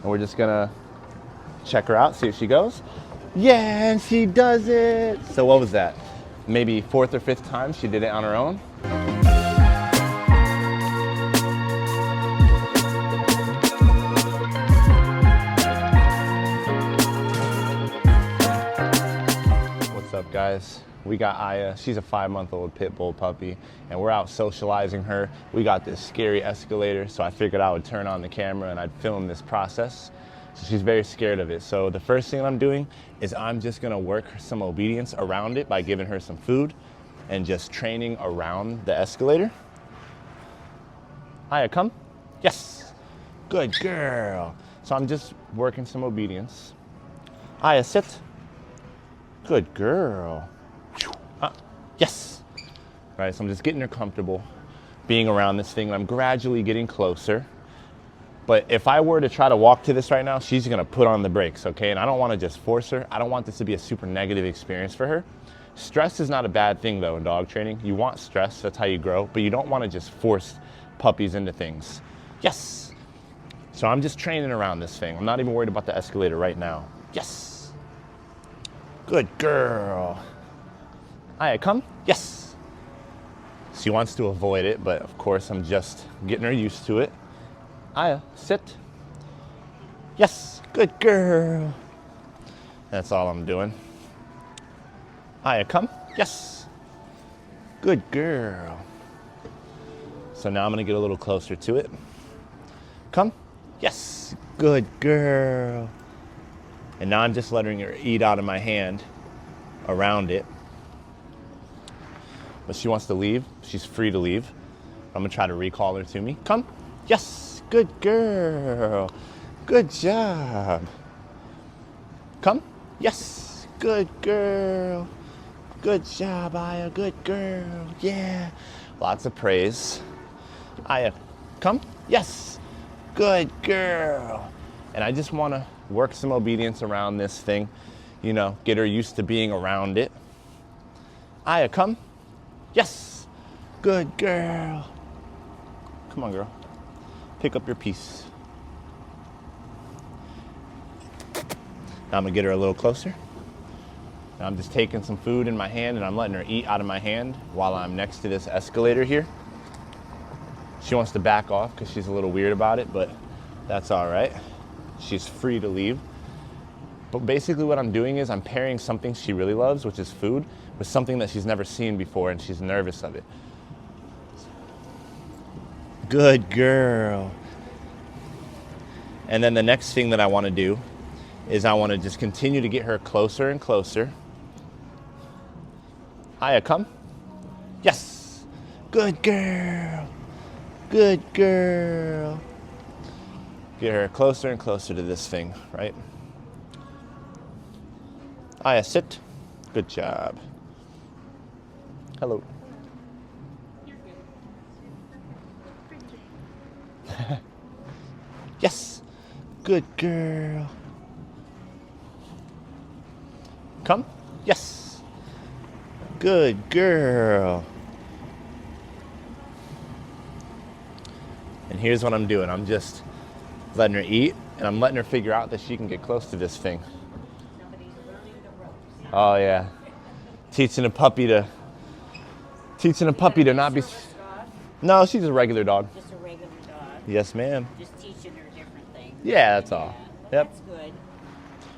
And we're just gonna check her out, see if she goes. Yeah, and she does it. So what was that? Maybe fourth or fifth time she did it on her own. What's up, guys? We got Aya. She's a 5-month-old pit bull puppy, and we're out socializing her. We got this scary escalator, so I figured I would turn on the camera and I'd film this process. So she's very scared of it. So the first thing I'm doing is I'm just gonna work some obedience around it by giving her some food and just training around the escalator. Aya, come. Yes. Good girl. So I'm just working some obedience. Aya, sit. Good girl. Yes. Right, so I'm just getting her comfortable being around this thing. I'm gradually getting closer. But if I were to try to walk to this right now, she's gonna put on the brakes, okay? And I don't wanna just force her. I don't want this to be a super negative experience for her. Stress is not a bad thing though in dog training. You want stress, that's how you grow, but you don't wanna just force puppies into things. Yes. So I'm just training around this thing. I'm not even worried about the escalator right now. Yes. Good girl. Aya, come. Yes. She wants to avoid it, but of course I'm just getting her used to it. Aya, sit. Yes, good girl. That's all I'm doing. Aya, come. Yes. Good girl. So now I'm gonna get a little closer to it. Come. Yes, good girl. And now I'm just letting her eat out of my hand around it. But she wants to leave. She's free to leave. I'm gonna try to recall her to me. Come. Yes. Good girl. Good job. Come. Yes. Good girl. Good job, Aya. Good girl. Yeah. Lots of praise. Aya, come. Yes. Good girl. And I just want to work some obedience around this thing. You know, get her used to being around it. Aya, come. Yes. Good girl. Come on, girl. Pick up your piece. Now I'm gonna get her a little closer. Now I'm just taking some food in my hand and I'm letting her eat out of my hand while I'm next to this escalator here. She wants to back off because she's a little weird about it, but that's all right. She's free to leave. But basically what I'm doing is I'm pairing something she really loves, which is food, with something that she's never seen before and she's nervous of it. Good girl. And then the next thing that I want to do is I want to just continue to get her closer and closer. Aya, come. Yes. Good girl. Good girl. Get her closer and closer to this thing, right? Aya, sit. Good job. Hello. Yes. Good girl. Come. Yes. Good girl. And here's what I'm doing. I'm just letting her eat, and I'm letting her figure out that she can get close to this thing. Somebody's learning the ropes. Oh yeah. Teaching a puppy to not be. No, she's a regular dog. Just a regular dog. Yes, ma'am. Just teaching her different things. Yeah, that's all. Yep. That's good.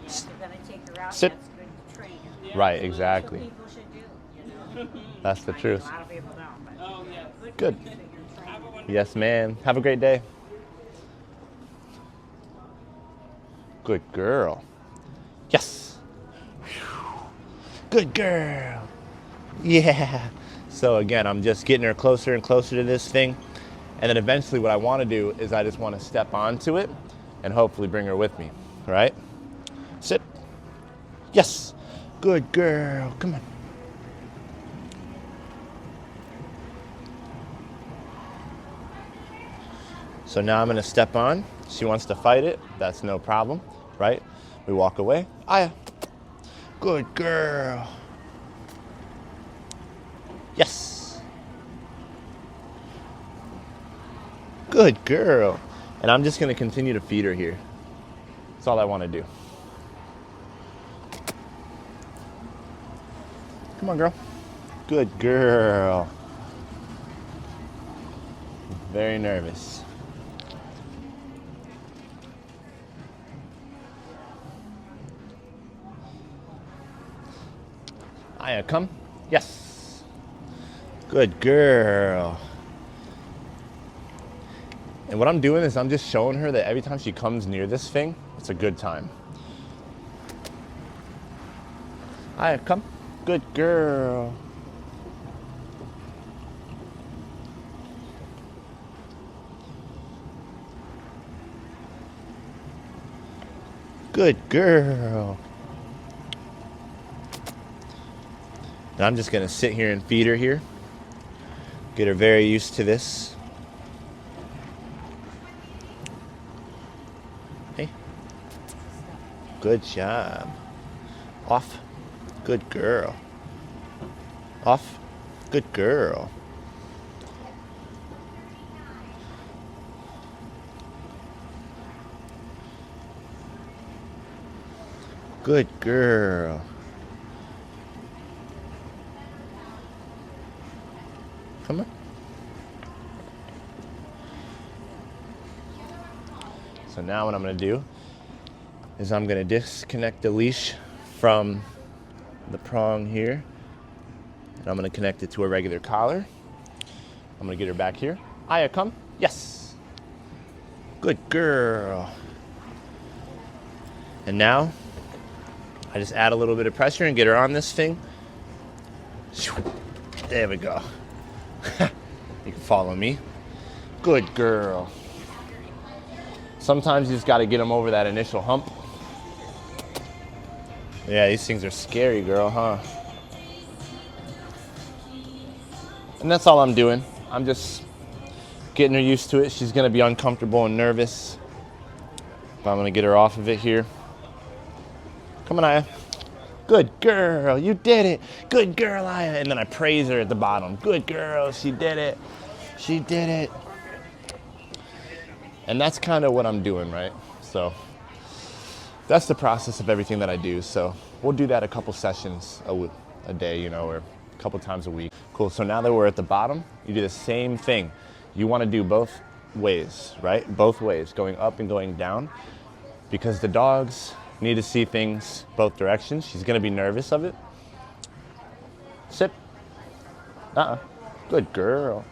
Yeah, if you're going to take her out, Sit. that's good to train her. Right, That's exactly. what people should do, you know. That's the I mean, truth. A lot of people don't, but Good. for you that you're training. Yes, ma'am. Have a great day. Good girl. Yes. Whew. Good girl. Yeah. So again, I'm just getting her closer and closer to this thing. And then eventually what I want to do is I just want to step onto it and hopefully bring her with me, right? Sit. Yes. Good girl. Come on. So now I'm going to step on. She wants to fight it. That's no problem, right? We walk away. Aya. Good girl. Yes. Good girl. And I'm just going to continue to feed her here. That's all I want to do. Come on, girl. Good girl. Very nervous. Aya, come. Yes. Good girl. And what I'm doing is I'm just showing her that every time she comes near this thing, it's a good time. Aya, come. Good girl. Good girl. And I'm just gonna sit here and feed her here. Get her very used to this. Hey. Good job. Off. Good girl. Off. Good girl. Good girl. Come on. So now what I'm going to do is I'm going to disconnect the leash from the prong here. And I'm going to connect it to a regular collar. I'm going to get her back here. Aya, come. Yes. Good girl. And now I just add a little bit of pressure and get her on this thing. There we go. You can follow me. Good girl. Sometimes you just got to get them over that initial hump. Yeah, these things are scary, girl, huh? And that's all I'm doing. I'm just getting her used to it. She's going to be uncomfortable and nervous. But I'm going to get her off of it here. Come on, Aya. Good girl, you did it. Good girl, Aya. And then I praise her at the bottom. Good girl, she did it. She did it. And that's kind of what I'm doing, right? So that's the process of everything that I do. So we'll do that a couple sessions a day, you know, or a couple times a week. Cool, so now that we're at the bottom, you do the same thing. You want to do both ways, right? Both ways, going up and going down, because the dogs need to see things both directions. She's gonna be nervous of it. Sit. Good girl.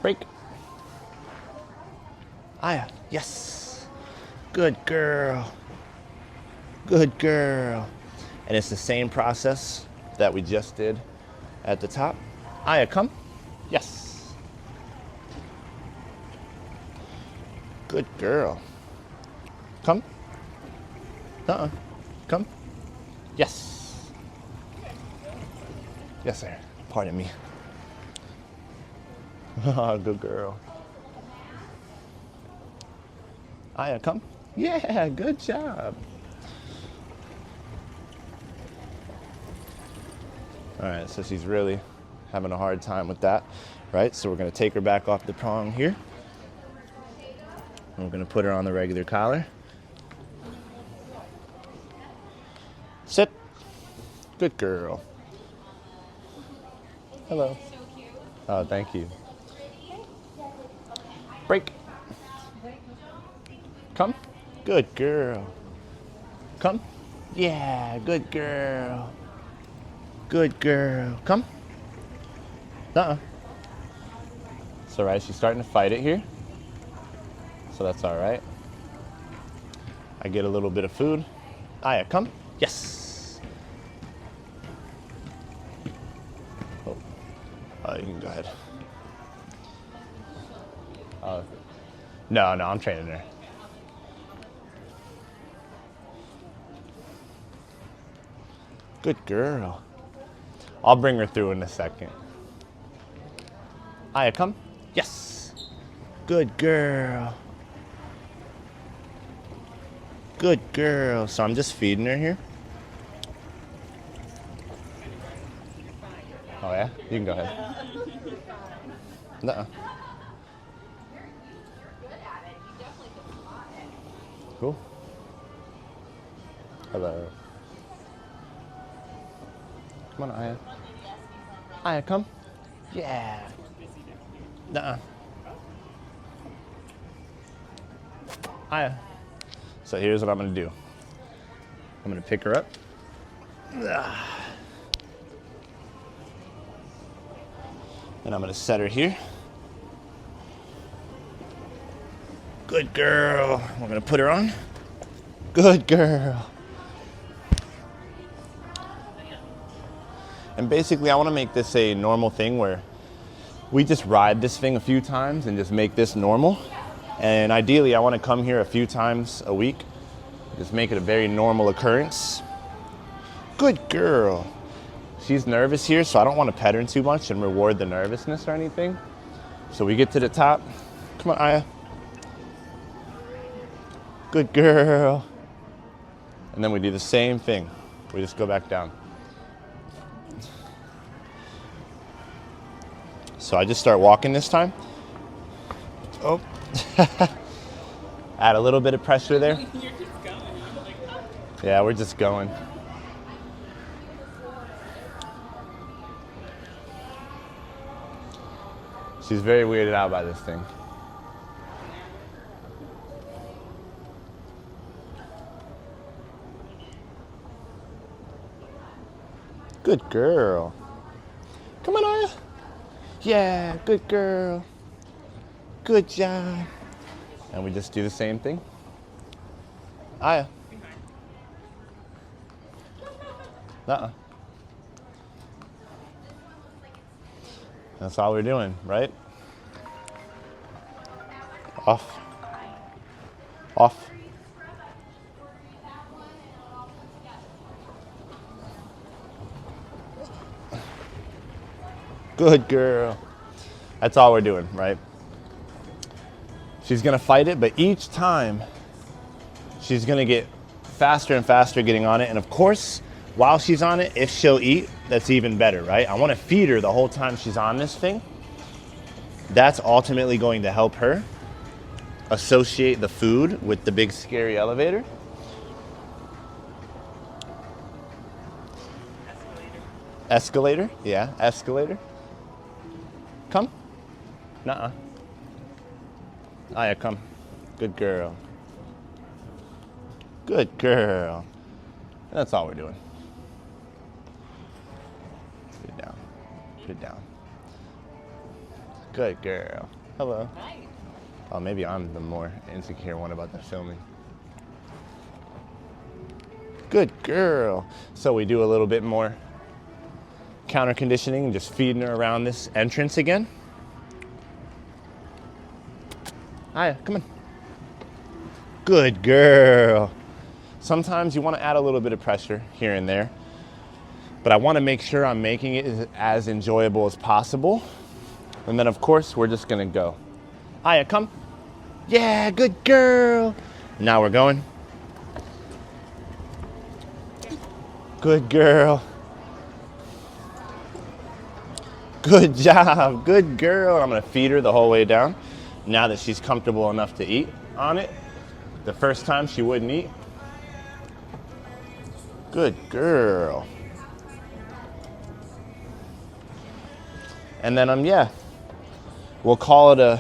Break. Aya, yes. Good girl. Good girl. And it's the same process that we just did at the top. Aya, come. Yes. Good girl. Come. Come. Yes. Yes, sir. Pardon me. Good girl. Aya, come. Yeah, good job. All right, so she's really having a hard time with that, right? So we're gonna take her back off the prong here. And we're gonna put her on the regular collar. Sit. Good girl. Hello. Oh, thank you. Break. Come. Good girl. Come. Yeah, good girl. Good girl. Come. It's all right. She's starting to fight it here. So that's all right. I get a little bit of food. Aya, come. Yes. Oh, you can go ahead. No, I'm training her. Good girl. I'll bring her through in a second. Aya, come. Yes. Good girl. Good girl. So I'm just feeding her here. Oh yeah? You can go ahead. Cool. Hello. Come on, Aya. Aya, come. Yeah. Nuh-uh. Aya. So here's what I'm gonna do. I'm gonna pick her up. And I'm gonna set her here. Good girl. We're gonna put her on. Good girl. And basically I wanna make this a normal thing where we just ride this thing a few times and just make this normal. And ideally I wanna come here a few times a week. Just make it a very normal occurrence. Good girl. She's nervous here, so I don't want to pet her too much and reward the nervousness or anything. So we get to the top. Come on, Aya. Good girl. And then we do the same thing. We just go back down. So I just start walking this time. Oh. Add a little bit of pressure there. You're just going. I'm like, oh. Yeah, we're just going. She's very weirded out by this thing. Good girl. Come on, Aya. Yeah, good girl. Good job. And we just do the same thing. Aya. Uh-uh. That's all we're doing, right? Off. Off. Good girl. That's all we're doing, right? She's gonna fight it, but each time she's gonna get faster and faster getting on it. And of course, while she's on it, if she'll eat, that's even better, right? I wanna feed her the whole time she's on this thing. That's ultimately going to help her associate the food with the big scary elevator. Escalator? Yeah, escalator. Come. Nuh-uh. Aya, come. Good girl. Good girl. That's all we're doing. Put it down. Put it down. Good girl. Hello. Hi. Oh, maybe I'm the more insecure one about the filming. Good girl. So we do a little bit more counter conditioning and just feeding her around this entrance again. Aya, come on. Good girl. Sometimes you want to add a little bit of pressure here and there, but I want to make sure I'm making it as enjoyable as possible. And then of course, we're just gonna go. Aya, come. Yeah, good girl. Now we're going. Good girl. Good job, good girl. I'm gonna feed her the whole way down. Now that she's comfortable enough to eat on it. The first time she wouldn't eat. Good girl. And then yeah, we'll call it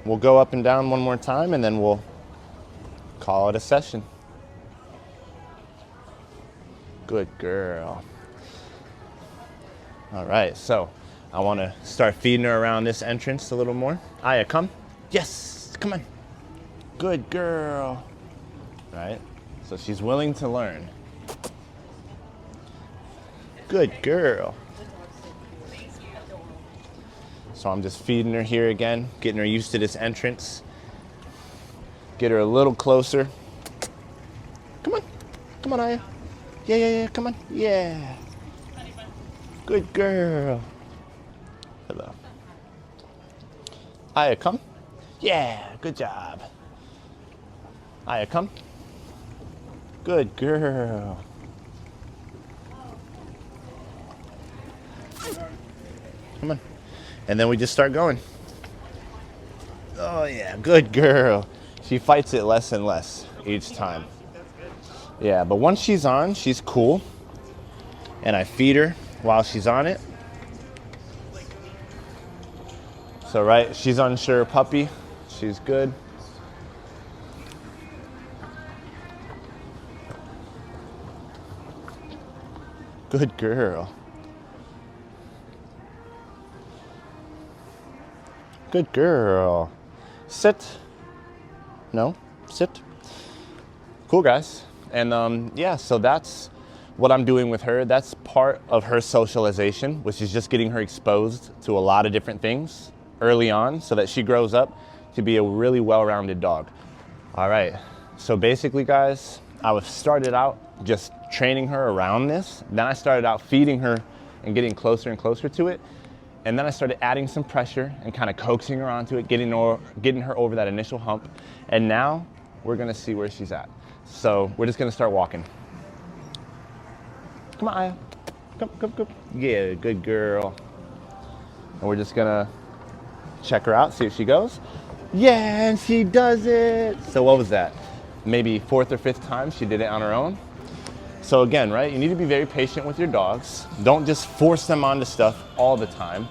we'll go up and down one more time and then we'll call it a session. Good girl. All right, so I want to start feeding her around this entrance a little more. Aya, come. Yes, come on. Good girl. Right? So she's willing to learn. Good girl. So I'm just feeding her here again, getting her used to this entrance. Get her a little closer. Come on. Come on, Aya. Yeah, come on. Yeah. Good girl. Hello. Aya, come. Yeah, good job. Aya, come. Good girl. Come on. And then we just start going. Oh yeah, good girl. She fights it less and less each time. Yeah, but once she's on, she's cool. And I feed her while she's on it. So, right, she's unsure puppy. She's good. Good girl. Good girl. Sit. No, sit. Cool, guys. And yeah, so that's what I'm doing with her. That's part of her socialization, which is just getting her exposed to a lot of different things early on so that she grows up to be a really well-rounded dog. All right, so basically, guys, I was started out just training her around this. Then I started out feeding her and getting closer and closer to it. And then I started adding some pressure and kind of coaxing her onto it, getting her over that initial hump. And now we're gonna see where she's at. So we're just gonna start walking. Come on, Aya. Come. Yeah, good girl. And we're just gonna check her out, see if she goes. Yeah, and she does it. So what was that? Maybe 4th or 5th time she did it on her own. So again, right, you need to be very patient with your dogs. Don't just force them onto stuff all the time.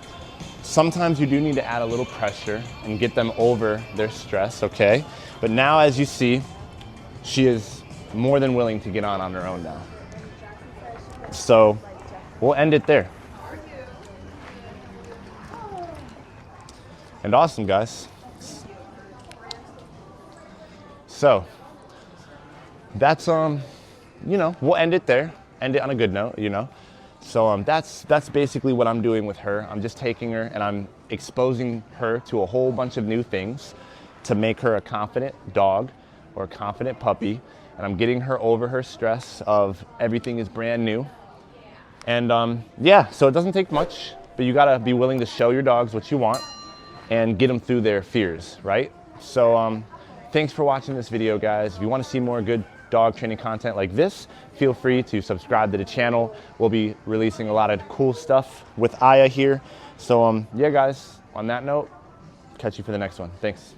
Sometimes you do need to add a little pressure and get them over their stress, okay? But now, as you see, she is more than willing to get on her own now. So we'll end it there. And awesome, guys. So that's you know, we'll end it there. End it on a good note, you know. So that's basically what I'm doing with her. I'm just taking her and I'm exposing her to a whole bunch of new things to make her a confident dog or a confident puppy. And I'm getting her over her stress of everything is brand new. And yeah, so it doesn't take much, but you gotta be willing to show your dogs what you want and get them through their fears, right? So thanks for watching this video, guys. If you want to see more good dog training content like this, feel free to subscribe to the channel. We'll be releasing a lot of cool stuff with Aya here. So yeah, guys, on that note, catch you for the next one. Thanks.